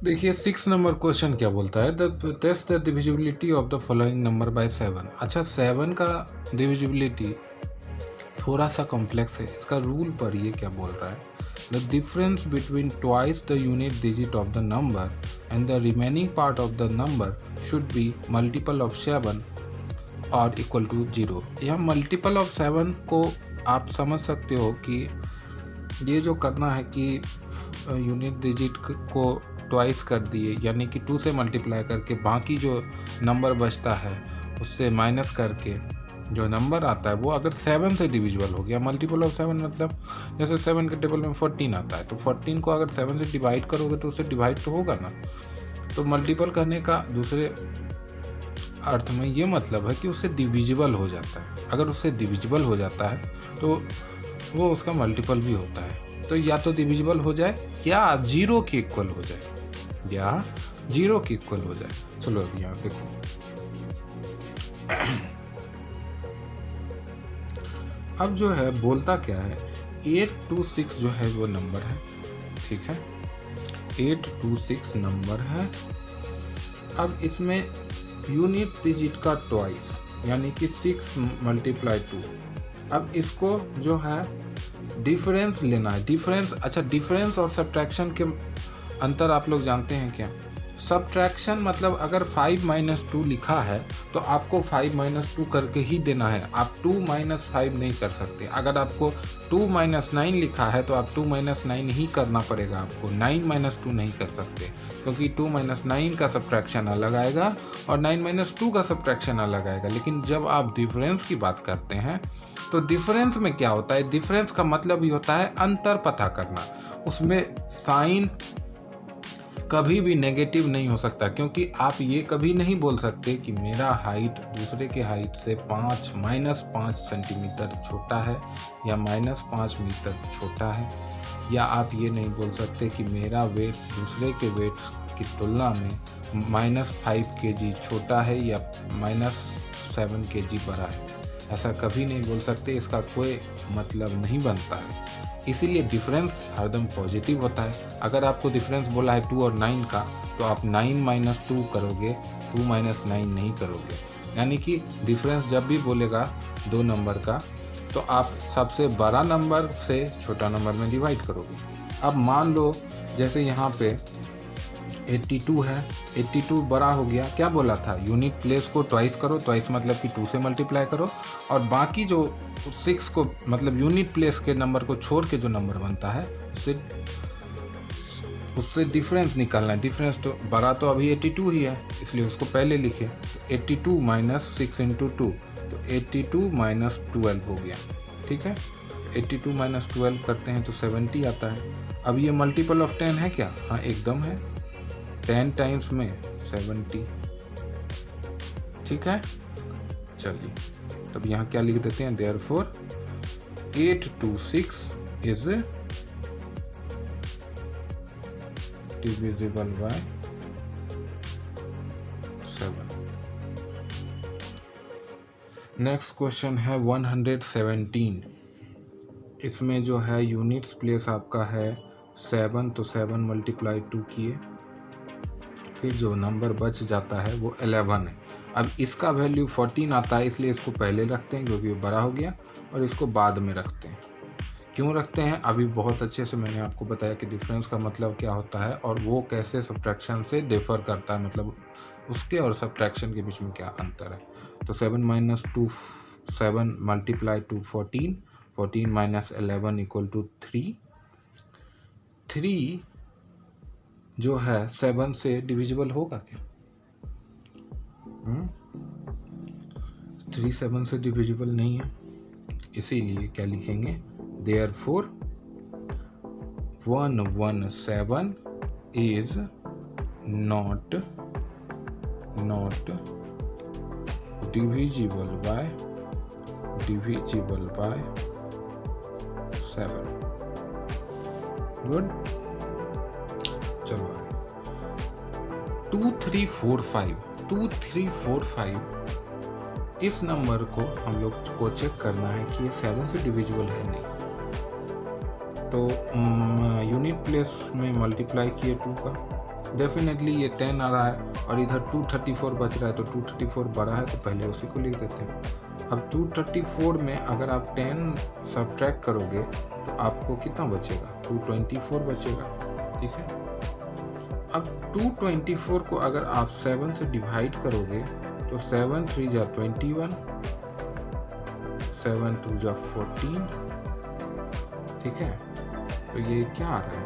देखिए 6 number question क्या बोलता है, the test the divisibility of the following number by 7। अच्छा 7 का डिविजिबिलिटी थोड़ा सा कॉम्प्लेक्स है, इसका रूल पर ये क्या बोल रहा है, the difference between twice the unit digit of the number and the remaining part of the number should be multiple of 7 और इक्वल टू 0। यह मल्टीपल ऑफ 7 को आप समझ सकते हो कि ये जो करना है कि यूनिट डिजिट को ट्वाइस कर दिए, यानी कि 2 से मल्टीप्लाई करके बाकी जो नंबर बचता है उससे माइनस करके जो नंबर आता है वो अगर 7 से डिविजिबल हो गया, मल्टीपल ऑफ 7 मतलब जैसे 7 के टेबल में 14 आता है, तो 14 को अगर 7 से डिवाइड करोगे तो उससे डिवाइड तो होगा ना। तो मल्टीपल करने का दूसरे अर्थ में ये मतलब है कि उससे डिविजिबल हो जाता है। अगर उससे डिविजिबल हो जाता है तो वो उसका मल्टीपल भी होता है। तो या तो डिविजिबल हो जाए या 0 के इक्वल हो जाए, या 0 के इक्वल हो जाए। चलो अब यहाँ देखो, अब जो है बोलता क्या है, 826 जो है वो नंबर है, ठीक है, 826 नंबर है। अब इसमें यूनिट डिजिट का ट्वाइस यानी कि 6 मल्टीप्लाई 2। अब इसको जो है डिफरेंस लेना है। डिफरेंस, अच्छा डिफरेंस और सब्ट्रैक्शन के अंतर आप लोग जानते हैं क्या? सब्ट्रैक्शन मतलब अगर 5 माइनस 2 लिखा है तो आपको 5 माइनस 2 करके ही देना है, आप 2 माइनस 5 नहीं कर सकते। अगर आपको 2 माइनस 9 लिखा है तो आप 2 माइनस 9 ही करना पड़ेगा आपको, 9 माइनस 2 नहीं कर सकते, क्योंकि 2 माइनस 9 का सब्ट्रैक्शन अलग आएगा और 9 माइनस 2 का सब्ट्रैक्शन अलग आएगा। लेकिन जब आप डिफरेंस की बात करते हैं तो डिफरेंस में क्या होता है, डिफरेंस का मतलब ही होता है अंतर पता करना। उसमें साइन कभी भी नेगेटिव नहीं हो सकता, क्योंकि आप ये कभी नहीं बोल सकते कि मेरा हाइट दूसरे के हाइट से माइनस 5 सेंटीमीटर छोटा है या माइनस 5 मीटर छोटा है, या आप ये नहीं बोल सकते कि मेरा वेट दूसरे के वेट की तुलना में माइनस 5 kg छोटा है या माइनस 7 kg बड़ा है। ऐसा कभी नहीं बोल सकते, इसका कोई मतलब नहीं बनता है। इसीलिए डिफरेंस हरदम पॉजिटिव होता है। अगर आपको डिफरेंस बोला है 2 और 9 का तो आप 9 माइनस 2 करोगे, 2 माइनस 9 नहीं करोगे। यानी कि डिफरेंस जब भी बोलेगा दो नंबर का तो आप सबसे बड़ा नंबर से छोटा नंबर में डिवाइड करोगे। अब मान लो जैसे यहाँ पे 82 है, 82 बड़ा हो गया, क्या बोला था, यूनिट प्लेस को ट्वाइस करो, ट्वाइस मतलब कि 2 से मल्टीप्लाई करो, और बाकी जो 6 को मतलब यूनिट प्लेस के नंबर को छोड़ के जो नंबर बनता है उससे डिफरेंस निकालना है। डिफरेंस तो बड़ा तो अभी 82 ही है, इसलिए उसको पहले लिखे। 82 माइनस 6 इंटू 2, तो 82 माइनस 12 हो गया, ठीक है। 82 माइनस 12 करते हैं तो 70 आता है। अब ये मल्टीपल ऑफ 10 है क्या? हाँ एकदम है, 10 टाइम्स में 70, ठीक है। चलिए तब यहाँ क्या लिख देते हैं, therefore 826 is divisible bye 7। Next question है 117। इसमें जो है यूनिट्स प्लेस आपका है 7, तो 7 मल्टीप्लाई 2 किए, फिर जो नंबर बच जाता है वो 11 है। अब इसका वैल्यू 14 आता है, इसलिए इसको पहले रखते हैं क्योंकि वो बड़ा हो गया, और इसको बाद में रखते हैं। क्यों रखते हैं अभी बहुत अच्छे से मैंने आपको बताया कि डिफरेंस का मतलब क्या होता है और वो कैसे सब्ट्रैक्शन से डिफर करता है, मतलब उसके और सब्ट्रैक्शन के बीच में क्या अंतर है। तो 7 minus 2 7 multiply two 14, 14 minus 11 equal to 3। 3 जो है 7 से डिविजिबल होगा क्या? 3 7 से डिविजिबल नहीं है, इसीलिए क्या लिखेंगे, therefore 117 is not divisible by 7। Good. चलो 2345 इस नंबर को हम लोग को चेक करना है कि ये 7 से डिविजिबल है नहीं। तो यूनिट प्लेस में मल्टीप्लाई किए 2 का, डेफिनेटली ये 10 आ रहा है और इधर 234 बच रहा है, तो 234 बड़ा है तो पहले उसी को लिख देते हैं। अब 234 में अगर आप 10 सब्ट्रैक्ट करोगे तो आपको कितना बचेगा, 224 बचेगा। ठीक है, अब 224 को अगर आप 7 से डिवाइड करोगे तो 7 3 जा 21, 7 2 जा 14। ठीक है, तो ये क्या आ रहा है,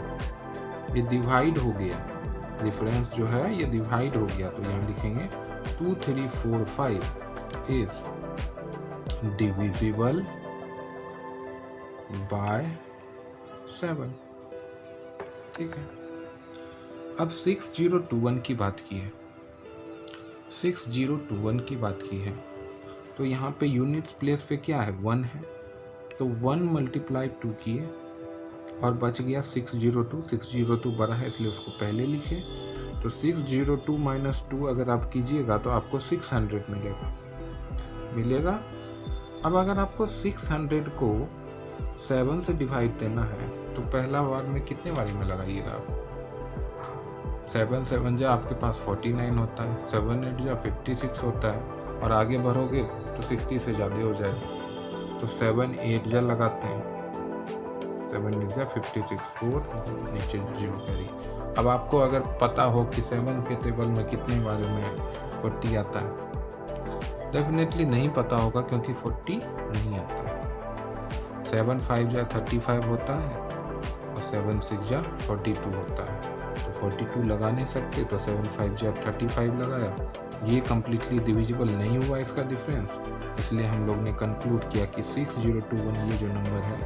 ये डिवाइड हो गया, डिफरेंस जो है ये डिवाइड हो गया, तो यहाँ लिखेंगे 2 3 4 5 इज डिविजिबल बाय 7। ठीक है, अब 6021 की बात की है, 6021 की बात की है, तो यहाँ पे यूनिट्स प्लेस पे क्या है, 1 है, तो 1 मल्टीप्लाई 2 किए और बच गया 602। 602 बड़ा है इसलिए उसको पहले लिखे, तो 602 माइनस 2 अगर आप कीजिएगा तो आपको 600 मिलेगा। अब अगर आपको 600 को 7 से डिवाइड देना है तो पहला बार में कितने बारी में लगाइएगा आप, 7 7 जा आपके पास 49 होता है, 7 8 जा 56 होता है, और आगे बढ़ोगे तो 60 से ज़्यादा हो जाएगा, तो 7 8 जा लगाते हैं, 7 8 जा 56, 4 नीचे 0 कैरी। अब आपको अगर पता हो कि 7 के टेबल में कितने बारे में 40 आता है, डेफिनेटली नहीं पता होगा क्योंकि 40 नहीं आता है। 7 5 जा 35 होता है और 7 6 जा 42 होता है, तो 42 लगा नहीं सकते, तो 7 5 जा 35 लगाया, ये कम्प्लीटली डिविजिबल नहीं हुआ इसका डिफरेंस, इसलिए हम लोग ने कंक्लूड किया कि 6021 ये जो नंबर है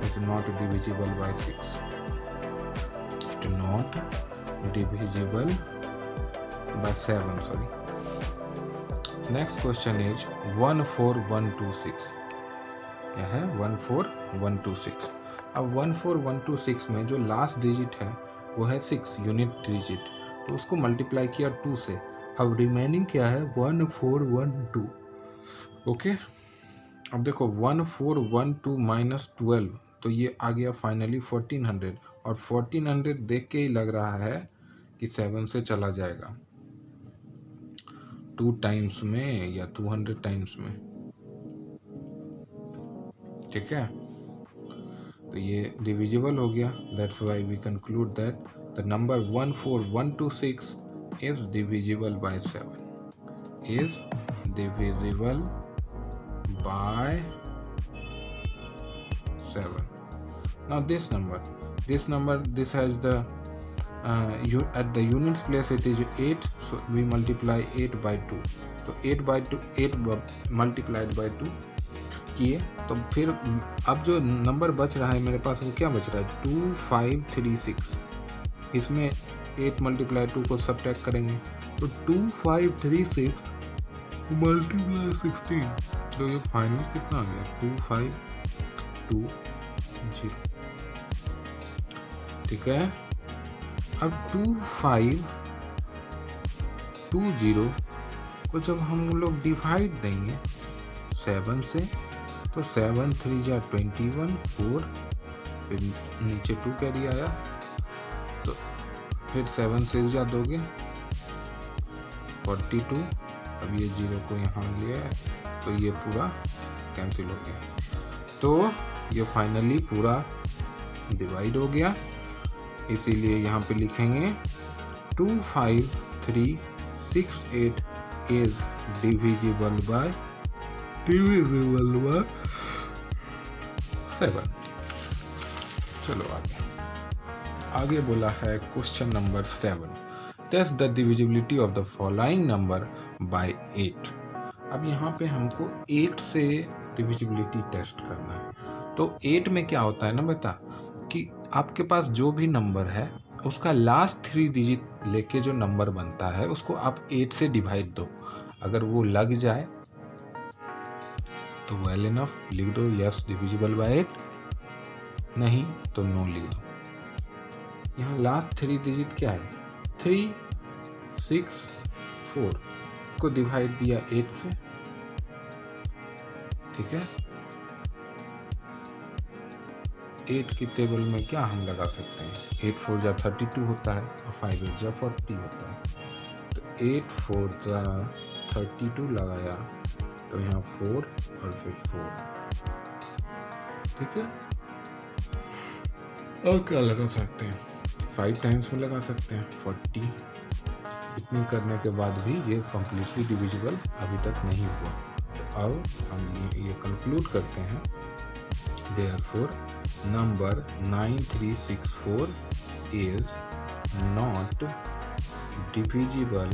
is not divisible by 6, it not divisible by 7, sorry. Next question is 14126, यह है 14126। अब 14126 में जो लास्ट डिजिट है वो है 6 यूनिट डिजिट, तो उसको मल्टीप्लाई किया 2 से, अब रिमेनिंग क्या है 1412। ओके, अब देखो 1412 माइनस 12, तो ये आ गया फाइनली 1400, और 1400 देख के ही लग रहा है कि 7 से चला जाएगा 2 टाइम्स में या 200 टाइम्स में। ठीक है, तो ये डिविजिबल हो गया, that's why we conclude that the number 14126 is divisible by 7, is divisible by 7. Now this number, this has the at the units place it is 8, so we multiply 8 by 2, तो 8 by 2 8 multiplied by 2 किए, तो फिर अब जो number बच रहा है मेरे पास वो क्या बच रहा है 2536, इसमें 8 मल्टीप्लाई 2 को सब्ट्रैक्ट करेंगे तो 2536 मल्टीप्लाई 16, तो ये फाइनल कितना आ गया 2520। ठीक है, अब 2520 को जब हम लोग डिवाइड देंगे 7 से, तो 7 3 जा 21, 4 फिर नीचे 2 कैरी आया, तो फिर 7 6 जा दोगे 42, अब ये 0 को यहाँ लिया तो ये पूरा कैंसिल हो गया, तो ये फाइनली पूरा डिवाइड हो गया, इसीलिए यहाँ पे लिखेंगे 25368 इज डिविजिबल बाय 7। चलो आगे बोला है question number 7, test the divisibility of the following number by 8। अब यहाँ पे हमको 8 से डिविजिबिलिटी टेस्ट करना है, तो 8 में क्या होता है ना बेटा कि आपके पास जो भी नंबर है उसका लास्ट 3 डिजिट लेके जो नंबर बनता है उसको आप 8 से डिवाइड दो, अगर वो लग जाए तो वेल इनफ लिख दो यस डिविजिबल बाय 8, नहीं तो नो लिख दो। यहाँ लास्ट 3 डिजिट क्या है 3 6 4, इसको डिवाइड दिया 8 से। ठीक है, 8 के टेबल में क्या हम लगा सकते हैं? 8 4 जा 32 होता है और 5 8 जा 40 होता है। तो 8 4 जा 32 लगाया तो यहाँ 4 और फिर 4, ठीक है। और क्या लगा सकते हैं? 5 टाइम्स में लगा सकते हैं 40। इतनी करने के बाद भी ये कम्प्लीटली डिविजिबल अभी तक नहीं हुआ। तो अब हम ये कंक्लूड करते हैं, therefore number 9364 is not divisible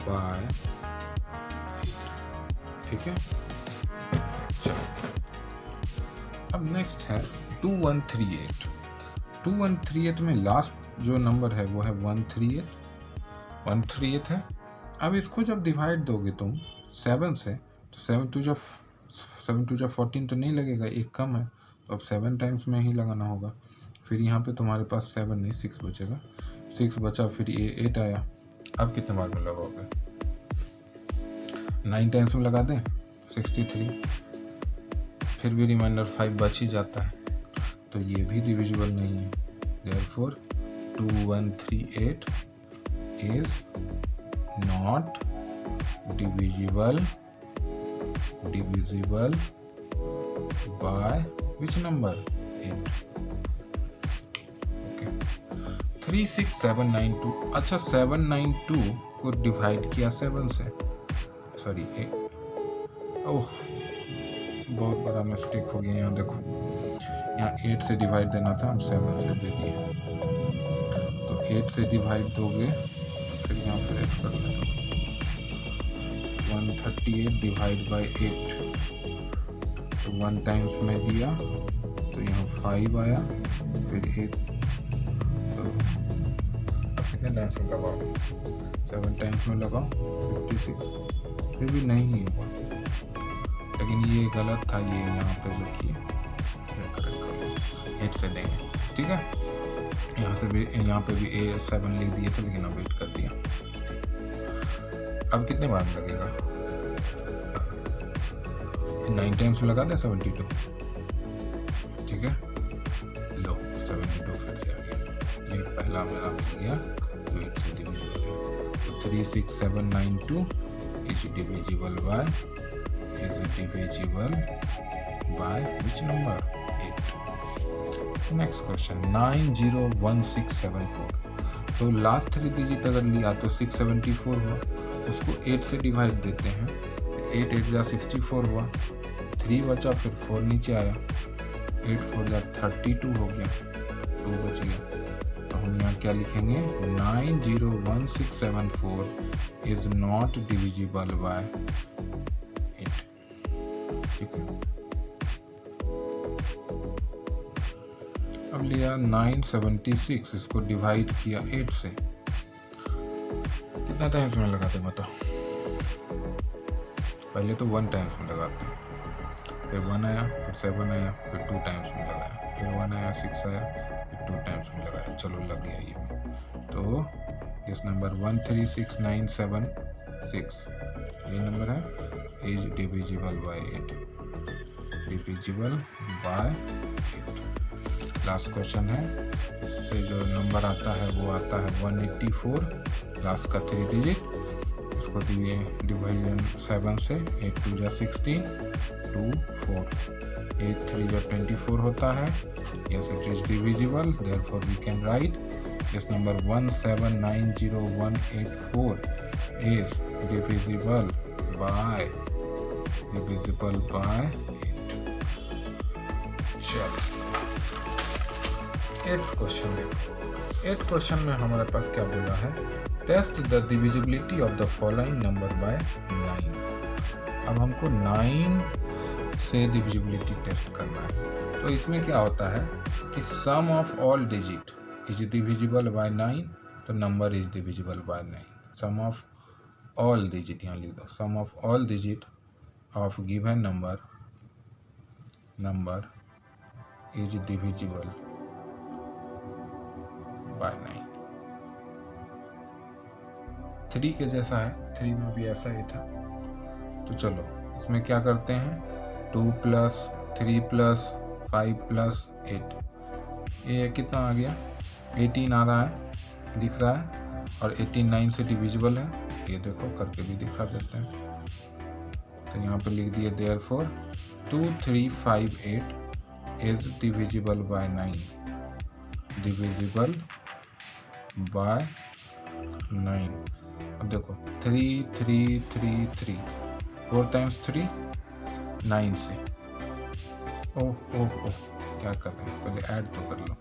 by 8, ठीक है। चलो अब नेक्स्ट है 2138। 2138 में लास्ट जो नंबर है वो है 138 है। अब इसको जब डिवाइड दोगे तुम 7 से, तो 7 2 जा 14 तो नहीं लगेगा, एक कम है, तो अब 7 टाइम्स में ही लगाना होगा। फिर यहाँ पे तुम्हारे पास 7 नहीं 6 बचेगा, 6 बचा, फिर ये 8 आया। अब कितने बार में लगाओगे? 9 टाइम्स में लगा दें 63, फिर भी रिमाइंडर 5 बच ही जाता है, तो ये भी डिविजिबल नहीं है। therefore 2138 is not divisible by which number? 8। Okay 36792। अच्छा 792 को डिवाइड किया 7 से, सॉरी ओह बहुत बड़ा मिस्टेक हो गया। यहाँ देखो, यहाँ 8 से डिवाइड देना था, हम 7 से दे दिए। तो 8 से डिवाइड दोगे, फिर यहाँ प्रेस कर लेते हो 138 डिवाइड बाई 8, तो 1 टाइम्स में दिया तो यहाँ 5 आया, फिर 8, तो कितने टाइम्स में लगाओ? 7 टाइम्स में लगाओ 56, फिर भी नहीं हुआ, लेकिन ये गलत था, ये यहाँ पे जो किए 8 से देंगे, ठीक है। यहाँ से भी, यहाँ पे भी 7 लिख दिए थे, लेकिन अब 8 कर दिया। अब कितने बार में लगेगा? 9 टाइम्स में लगा दें 72, ठीक है। लो 72 फिर से आ गया, ये पहला मेरा मिल गया, तो 8 से डिविजिबल है। तो 36792 is divisible by which number? 8। Next question 901674। तो लास्ट 3 डिजिट अगर लिया तो 674 हुआ, उसको 8 से डिवाइड देते हैं, 8 8 जा 64 हुआ, 3 बचा, फिर 4 नीचे आया, 8 4 जा 32 हो गया, 2 बच गया। तो हम यहाँ क्या लिखेंगे? 901674 इज नॉट डिविजिबल बाय 8, ठीक है। अब लिया 976, इसको डिवाइड किया 8 से, कितना टाइम्स में लगाते बताओ? पहले तो 1 टाइम्स में लगाते हैं, फिर 1 आया, फिर 7 आया, फिर 2 टाइम्स में लगाया, फिर 1 आया, 6 आया, फिर 2 टाइम्स में लगाया, चलो लग गया ये। तो इस नंबर 1369776 ये नंबर है, is divisible bye 8, divisible by 8। Last question है, इससे जो नंबर आता है वो आता है 184, लास्ट का 3 डिजिट, इसको दिए डिवीजन 7 से, 8 2 जा 16, 2 4, 8 3 जा 24 होता है, yes it is divisible, therefore we can write this number 1790184 is divisible by 8। चलो 8th क्वेश्चन देखो। 8th क्वेश्चन में हमारे पास क्या बोला है? Test the divisibility of the following number by 9। अब हमको 9 से डिविजिबिलिटी टेस्ट करना है। तो इसमें क्या होता है कि sum of all digit is divisible by 9, तो number is divisible by 9। Sum of all digit, यहाँ लिख दो, sum of all digit of given number is divisible by 9। 3 के जैसा है, 3 में भी ऐसा ही था। तो चलो इसमें क्या करते हैं 2 प्लस 3 प्लस 5 प्लस 8, ये कितना आ गया 18 आ रहा है, दिख रहा है, और 18 9 से डिविजिबल है, ये देखो करके भी दिखा देते हैं। तो यहाँ पे लिख दिए therefore 2358 is divisible by 9, divisible by 9। अब देखो 3 3 3 3 4 टाइम्स 3 9 से, ओह ओह ओह क्या कर रहे हैं, पहले ऐड तो कर लो,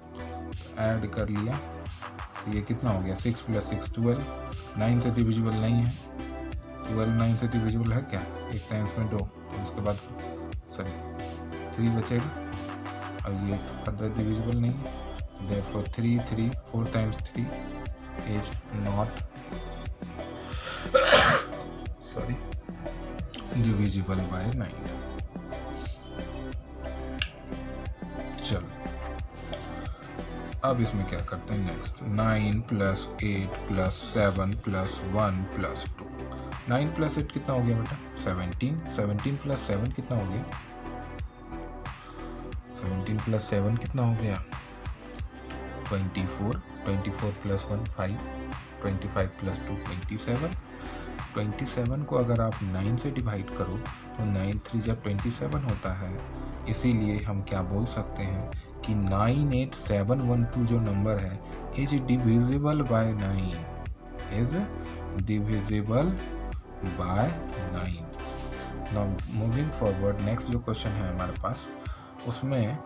ऐड कर लिया तो ये कितना हो गया 6 प्लस 6 12, 9 से डिविजिबल नहीं है, 12 9 से डिविजिबल है क्या, एक टाइम्स में 2, उसके बाद सॉरी 3 बचेगा, अब ये अदर डिविजिबल नहीं है, therefore 3 3 4 times 3 is not sorry divisible by 9। चलो अब इसमें क्या करते हैं next, 9 plus 8 plus 7 plus 1 plus 2, 9 plus 8 कितना हो गया बेटा 17, 17 प्लस 7 कितना हो गया, 17 प्लस 7 कितना हो गया 24, 24 प्लस 1 5, 25 प्लस 2 27, 27 को अगर आप 9 से डिवाइड करो तो 9 3 जब 27 होता है, इसीलिए हम क्या बोल सकते हैं कि 98712 जो नंबर है is divisible by 9, is divisible by 9। Now moving forward, next जो क्वेश्चन है हमारे पास, उसमें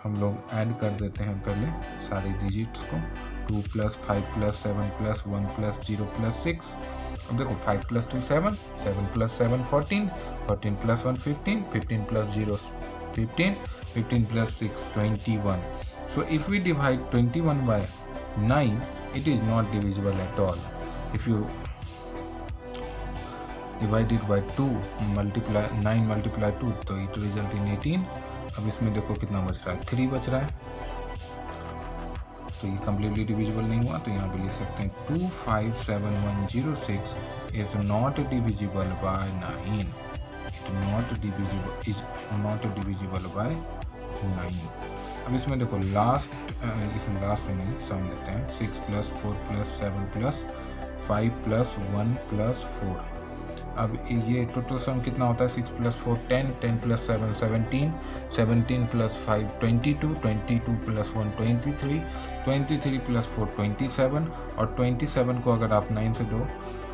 हम लोग ऐड कर देते हैं पहले सारे डिजिट्स को, 2 plus 5 plus 7 plus 1 plus 0 plus 6। अब देखो 5 plus 2 7, 7 plus 7 14, 14 plus 1 15, 15 plus 0 15, 15 plus 6 21। So if we divide 21 by 9, it is not divisible at all. If you divide it by 2 multiply 9 multiply 2 तो it result in 18। अब इसमें देखो कितना बच रहा है 3 बच रहा है, तो ये completely divisible नहीं हुआ, तो यहाँ पे लिख सकते हैं 257106 is not divisible by 9, it not divisible is not divisible by 9। अब इसमें देखो लास्ट, इसमें लास्ट में नहीं सम लेते हैं, 6 plus 4 plus 7 plus 5 plus 1 plus 4। अब ये टोटल सम कितना होता है 6 plus 4 10, 10 plus 7 17, 17 plus 5 22, 22 plus 1 23, 23 plus 4 27, और 27 को अगर आप 9 से दो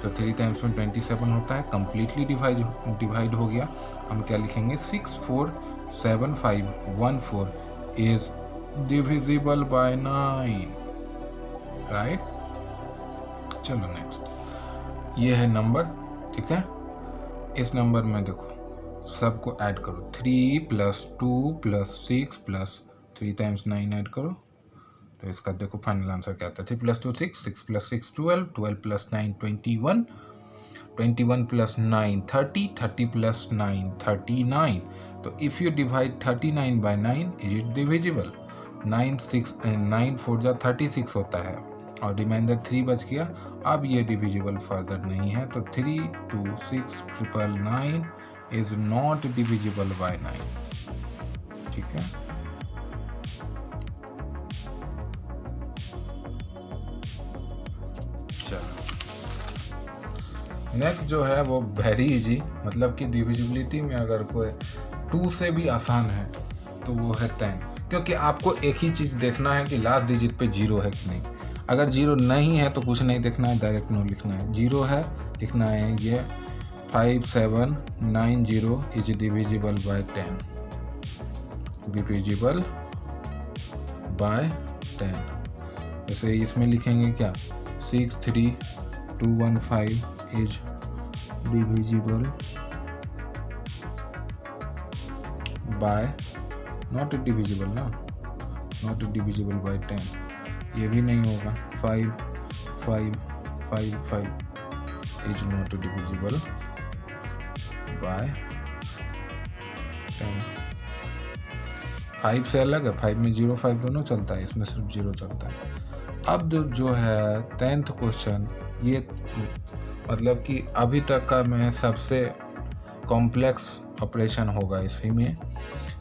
तो 3 टाइम्स में 27 होता है, कम्प्लीटली डिवाइड हो गया। हम क्या लिखेंगे 647514 इज डिविजिबल बाय 9, राइट। चलो नेक्स्ट, ये है नंबर, ठीक है। इस नंबर में देखो सबको ऐड करो, 3 plus 2 plus 6 plus 3 times 9 add करो, तो इसका देखो फाइनल आंसर क्या आता है 3 plus 2 6, 6 plus 6 12, 12 plus 9 21, 21 plus 9 30, 30 plus 9 39। तो if you divide 39 by 9 is it divisible, 9 6 9 4 जा 36 होता है, और रिमाइंडर 3 बच गया। अब ये डिविजिबल फर्दर नहीं है, तो 3 2 6 999 इज नॉट डिविजिबल बाय 9, ठीक है। नेक्स्ट जो है वो वेरी इजी, मतलब कि डिविजिबिलिटी में अगर कोई 2 से भी आसान है तो वो है 10, क्योंकि आपको एक ही चीज़ देखना है कि लास्ट डिजिट पे 0 है कि नहीं। अगर 0 नहीं है तो कुछ नहीं देखना है, डायरेक्ट नो लिखना है, 0 है लिखना है ये 5790 is divisible bye 10, divisible by 10। जैसे इसमें लिखेंगे क्या 63215 is divisible by not divisible ना, not divisible by 10, ये भी नहीं होगा, 5 5 5 5 is not divisible by 10। 5 से अलग है, 5 में 0 5 दोनों चलता है, इसमें सिर्फ 0 चलता है। अब जो है 10th क्वेश्चन, ये मतलब कि अभी तक का मैं सबसे कॉम्प्लेक्स ऑपरेशन होगा इसी में,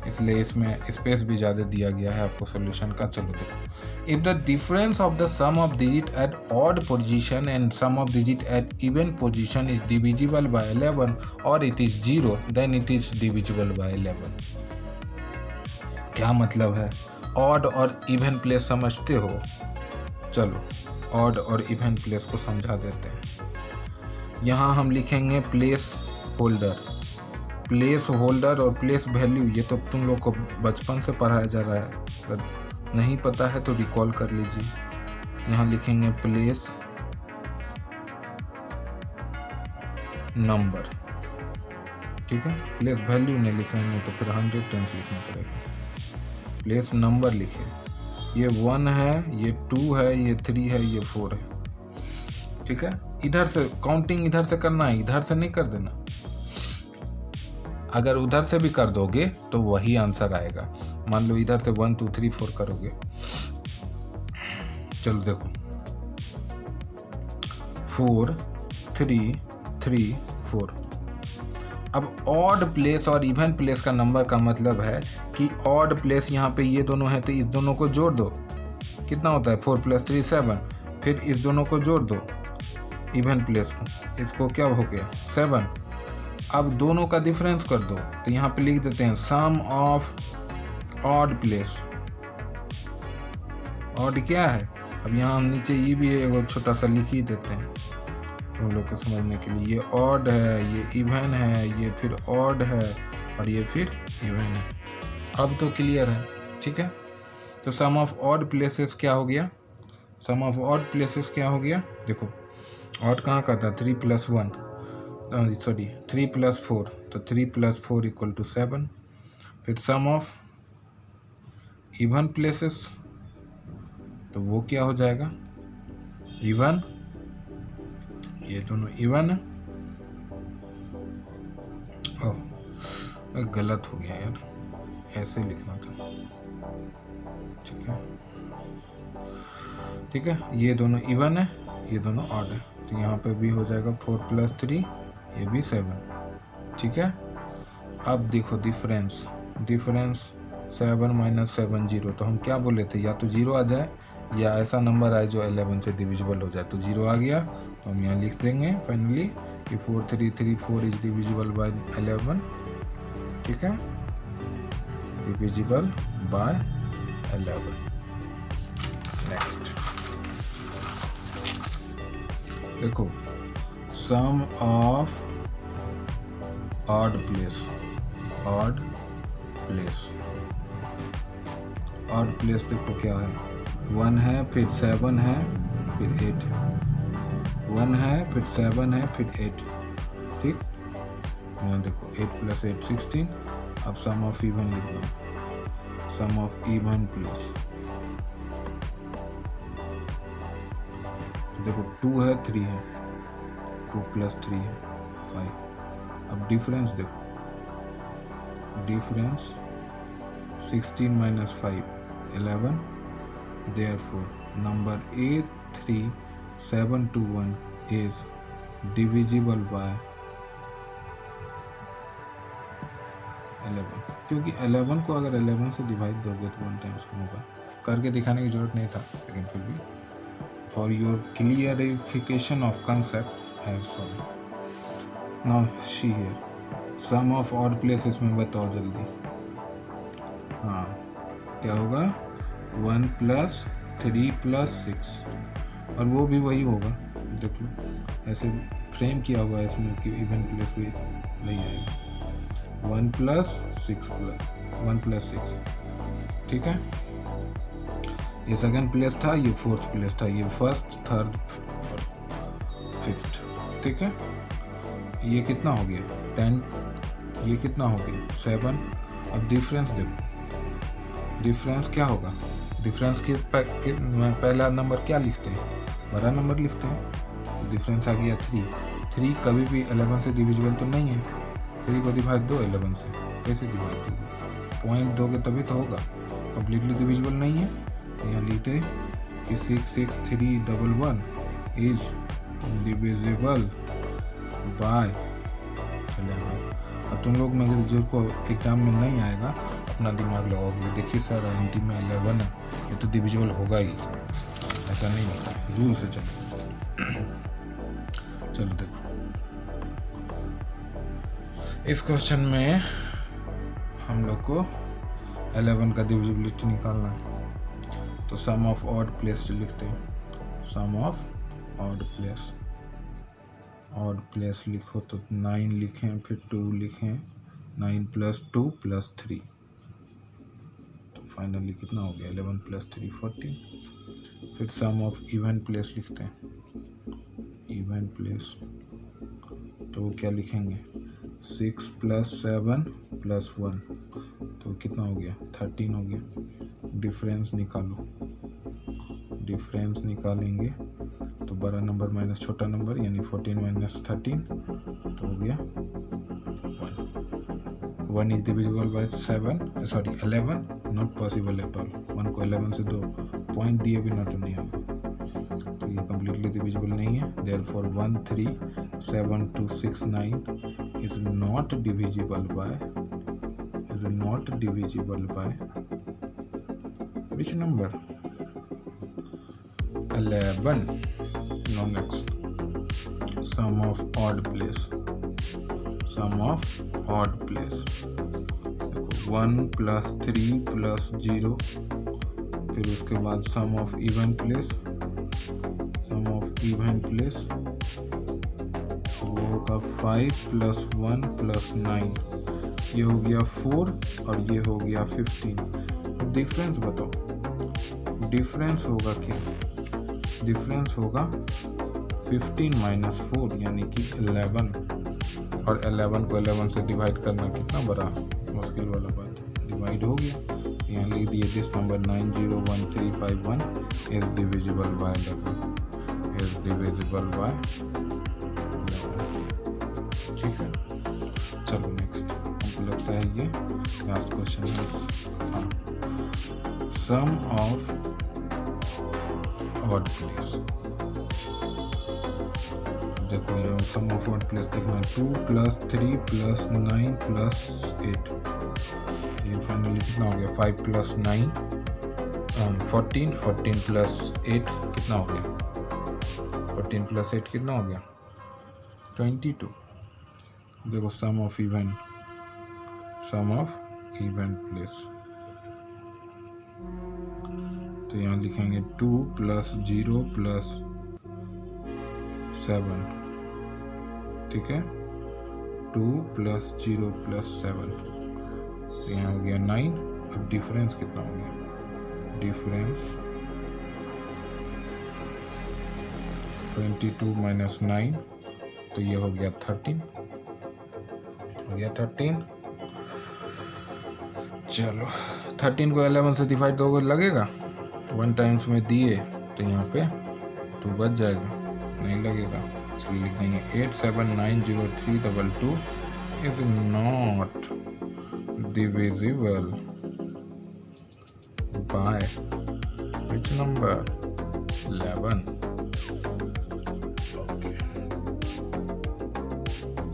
इसलिए इसमें स्पेस भी ज़्यादा दिया गया है आपको सोल्यूशन का। चलो देखो, if the difference of the sum of digit at odd position and sum of digit at even position is divisible by 11 और it is 0 then it is divisible by 11। क्या मतलब है? ऑड और इवन प्लेस समझते हो? चलो odd और even place को समझा देते हैं। यहाँ हम लिखेंगे प्लेस होल्डर। प्लेस होल्डर और प्लेस वैल्यू ये तो तुम लोग को बचपन से पढ़ाया जा रहा है, अगर नहीं पता है तो रिकॉल कर लीजिए। यहाँ लिखेंगे प्लेस नंबर, ठीक है। प्लेस वैल्यू नहीं लिख रहे हैं तो फिर 100 टाइम्स लिखना पड़ेगा। प्लेस नंबर लिखे, ये 1 है, ये 2 है, ये 3 है, ये 4 है, ठीक है। इधर से काउंटिंग इधर से करना है, इधर से नहीं कर देना। अगर उधर से भी कर दोगे तो वही आंसर आएगा। मान लो इधर से 1 2 3 4 करोगे। चलो देखो 4 3 3 4। अब ऑड प्लेस और इवन प्लेस का नंबर का मतलब है कि ऑड प्लेस यहाँ पे ये दोनों है तो इस दोनों को जोड़ दो, कितना होता है 4 + 3 7। फिर इस दोनों को जोड़ दो इवन प्लेस को, इसको क्या हो गया 7। अब दोनों का डिफरेंस कर दो तो यहाँ पे लिख देते हैं सम ऑफ ऑड प्लेस। ऑड क्या है? अब यहाँ हम नीचे ये भी एक छोटा सा लिख ही देते हैं तुम लोग को समझने के लिए। ये ऑड है, ये इवन है, ये फिर ऑड है और ये फिर इवन है। अब तो क्लियर है, ठीक है। तो सम ऑफ ऑड प्लेसेस क्या हो गया? सम ऑफ ऑड प्लेसेस क्या हो गया? देखो ऑड कहाँ का था 3 + 1 सॉरी 3 + 4, तो 3 + 4 = 7। फिर सम ऑफ इवन प्लेसेस, तो वो क्या हो जाएगा इवन, ये दोनों इवन है। ओह गलत हो गया यार, ऐसे लिखना था, ठीक है ठीक है। ये दोनों इवन है, ये दोनों ऑड है, तो यहाँ पे भी हो जाएगा 4 + 3, ये भी 7, ठीक है। अब देखो डिफरेंस 7 - 7 0। तो हम क्या बोले थे, या तो 0 आ जाए या ऐसा नंबर आए जो 11 से डिविजिबल हो जाए। तो 0 आ गया तो हम यहाँ लिख देंगे फाइनली कि 4 3 3 4 इज डिविजिबल बाय 11, ठीक है, डिविजिबल बाय 11। नेक्स्ट देखो sum of odd place. Odd place देखो क्या है, 1 है, फिर 7 है, फिर 8 है, 1 है, फिर 7 है, फिर 8, ठीक। यहाँ देखो 8 + 8 16। अब सम ऑफ इवन लिख दो, सम ऑफ इवन प्लेस। देखो 2 है, 3 है, 2 + 3 है 5। अब डिफरेंस देखो, difference 16 - 5 11। Therefore, number 83721 is divisible by 11, क्योंकि 11 को अगर 11 से डिवाइड दोगे तो 1 टाइम्स होगा। करके दिखाने की जरूरत नहीं था, लेकिन फिर भी for your clarification of concept I have shown. Now see here, sum of odd places में बताओ जल्दी। हाँ क्या होगा 1 + 3 + 6, और वो भी वही होगा, देख लो ऐसे फ्रेम किया हुआ है इसमें कि इवन प्लेस भी नहीं आएगा। 1 + 6, ठीक है। ये सेकंड प्लेस था, ये फोर्थ प्लेस था, ये फर्स्ट थर्ड और फिफ्थ, ठीक है। ये कितना हो गया 10, ये कितना हो गया 7। अब डिफरेंस देखो, डिफरेंस क्या होगा, डिफरेंस के पहला नंबर क्या लिखते हैं, बड़ा नंबर लिखते हैं। डिफरेंस आ गया 3 कभी भी 11 से डिविजिबल तो नहीं है। 3 को डिवाइड दो 11 से, कैसे डिवाइड दोगे, पॉइंट दोगे तभी तो होगा, कम्प्लीटली डिविजिबल नहीं है। यहाँ लिखते कि 66311 इज डिविजिबल बाय 11। अब तुम लोग में जिसको एग्जाम में नहीं आएगा अपना दिमाग लगाओगे, देखिए सर एंटी में 11 है, ये तो डिविजिबल होगा ही, ऐसा नहीं होता है, रूल से चलो। चलो देखो इस क्वेश्चन में हम लोग को 11 का डिविजिबिलिटी निकालना है, तो सम ऑफ ऑड प्लेस लिखते हैं। सम ऑफ ऑड प्लेस लिखो तो 9 लिखें, फिर 2 लिखें, 9 + 2 + 3, तो फाइनली कितना हो गया 11 + 3 14। फिर सम ऑफ इवन प्लेस लिखते हैं। इवन प्लेस तो क्या लिखेंगे 6 + 7 + 1, तो कितना हो गया 13 हो गया। डिफरेंस निकालो, डिफरेंस निकालेंगे तो बड़ा नंबर माइनस छोटा नंबर यानी 14 - 13, तो हो गया 1 is divisible by 11, not possible at all. 1 को 11 से 2 पॉइंट दिए बिना तो नहीं होगा, तो ये कम्प्लीटली डिविजिबल नहीं है। Therefore 1 3 7 2 6 9 is not divisible by which number 11। now next sum of odd place, देखो 1 + 3 + 0, फिर उसके बाद सम ऑफ इवन प्लेस, वो होगा 5 + 1 + 9, ये हो गया 4 और ये हो गया 15। डिफरेंस बताओ, डिफरेंस होगा क्या, डिफरेंस होगा 15 - 4 यानी कि 11, और 11 को 11 से डिवाइड करना कितना बड़ा मुश्किल वाला बात है, डिवाइड हो गया। यहाँ लिख दिए this number 901351 is divisible by 11, ठीक है। चलो नेक्स्ट, हमको लगता है ये लास्ट क्वेश्चन है। सम ऑफ ऑड प्लेस, देखो यहाँ सम ऑफ ऑड प्लेस देखना 2 + 3 + 9 + 8, ये फाइनली कितना हो गया 5 + 9 14 + 8 कितना हो गया 14 + 8 कितना हो गया 22। देखो सम ऑफ इवन प्लेस, तो यहाँ लिखेंगे 2 + 0 + 7, ठीक है, 2 + 0 + 7, तो यहाँ हो गया 9। अब डिफरेंस कितना हो गया, डिफरेंस 22 - 9, तो ये हो गया 13, चलो 13 को 11 से डिवाइड दोगे लगेगा, 1 टाइम्स में दिए तो यहाँ पे 2 बच जाएगा, नहीं लगेगा, इसलिए लिखेंगे 879032 is not divisible by which number 11।